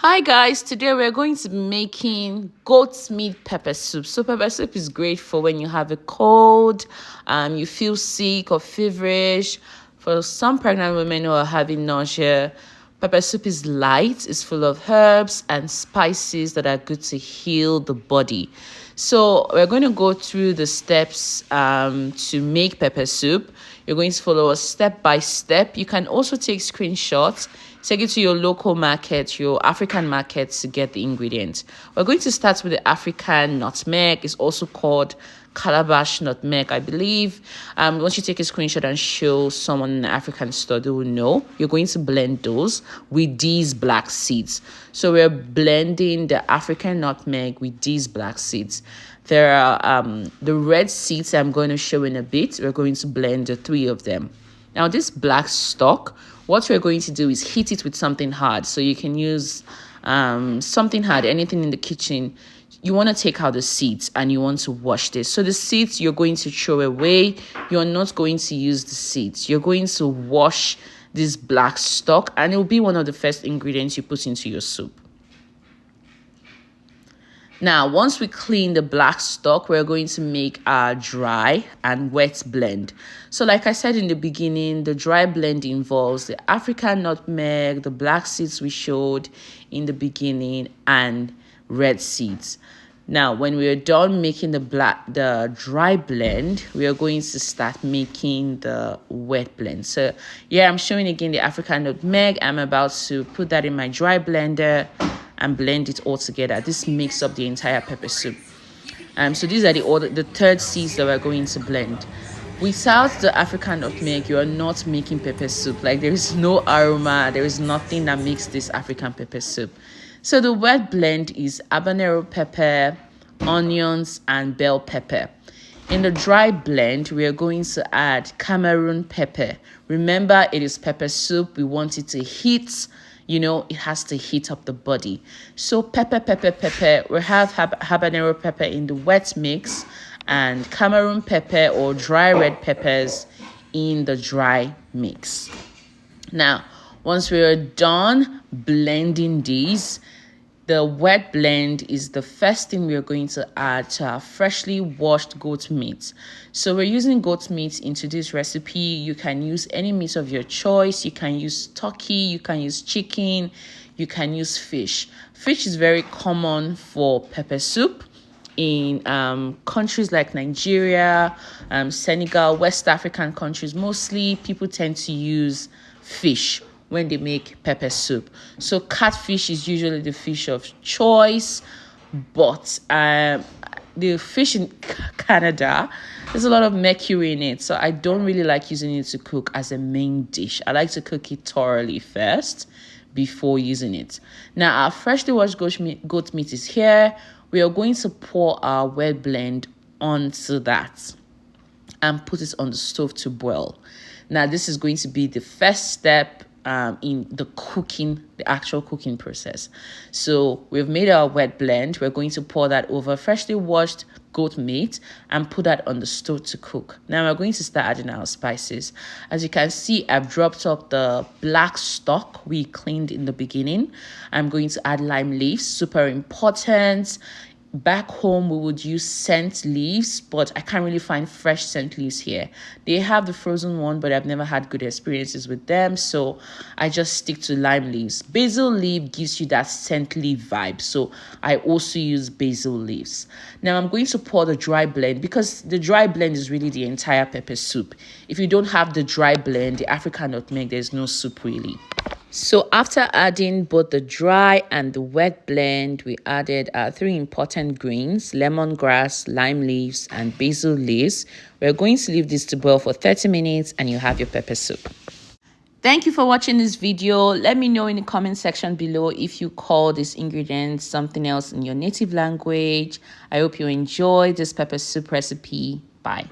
Hi guys, today we're going to be making goat's meat pepper soup. So pepper soup is great for when you have a cold, you feel sick or feverish. For some pregnant women who are having nausea, pepper soup is light, it's full of herbs and spices that are good to heal the body. So we're going to go through the steps to make pepper soup. You're going to follow us step by step. You can also take screenshots. Take it to your local market, your African market, to get the ingredients. We're going to start with the African nutmeg. It's also called calabash nutmeg, I believe. Once you take a screenshot and show someone in the African store, they will know. You're going to blend those with these black seeds. So we're blending the African nutmeg with these black seeds. There are the red seeds I'm going to show in a bit. We're going to blend the three of them. Now, this black stalk, what we're going to do is hit it with something hard. So you can use something hard, anything in the kitchen. You want to take out the seeds and you want to wash this. So the seeds you're going to throw away. You're not going to use the seeds. You're going to wash this black stalk, and it will be one of the first ingredients you put into your soup. Now, once we clean the black stalk, we're going to make our dry and wet blend. So like I said in the beginning, the dry blend involves the African nutmeg, the black seeds we showed in the beginning, and red seeds. Now, when we're done making the dry blend, we are going to start making the wet blend. So yeah, I'm showing again the African nutmeg. I'm about to put that in my dry blender and blend it all together. This makes up the entire pepper soup. So these are the third seeds that we're going to blend. Without the African nutmeg, you are not making pepper soup. Like, there is no aroma, there is nothing that makes this African pepper soup. So the wet blend is habanero pepper, onions, and bell pepper. In the dry blend, we are going to add Cameroon pepper. Remember, it is pepper soup. We want it to heat. It has to heat up the body. So pepper. We have habanero pepper in the wet mix and Cameroon pepper or dry red peppers in the dry mix. Now, once we are done blending these, the wet blend is the first thing we are going to add to our freshly washed goat meat. So we're using goat meat into this recipe. You can use any meat of your choice. You can use turkey, you can use chicken, you can use fish. Fish is very common for pepper soup in countries like Nigeria, Senegal, West African countries. Mostly people tend to use fish when they make pepper soup. So catfish is usually the fish of choice, but the fish in Canada, there's a lot of mercury in it, so I don't really like using it to cook as a main dish. I like to cook it thoroughly first before using it. Now, our freshly washed goat meat is here. We are going to pour our wet blend onto that and put it on the stove to boil. Now, this is going to be the first step in the actual cooking process. So we've made our wet blend. We're going to pour that over freshly washed goat meat and put that on the stove to cook. Now we're going to start adding our spices. As you can see, I've dropped up the black stock we cleaned in the beginning. I'm going to add lime leaves, super important. Back home, we would use scent leaves, but I can't really find fresh scent leaves here. They have the frozen one, but I've never had good experiences with them, so I just stick to lime leaves. Basil leaf gives you that scent leaf vibe, so I also use basil leaves. Now I'm going to pour the dry blend, because the dry blend is really the entire pepper soup. If you don't have the dry blend, the African nutmeg, there's no soup really. So after adding both the dry and the wet blend, we added our three important greens: lemongrass, lime leaves, and basil leaves. We're going to leave this to boil for 30 minutes and you have your pepper soup. Thank you for watching this video. Let me know in the comment section below if you call this ingredient something else in your native language. I hope you enjoyed this pepper soup recipe. Bye.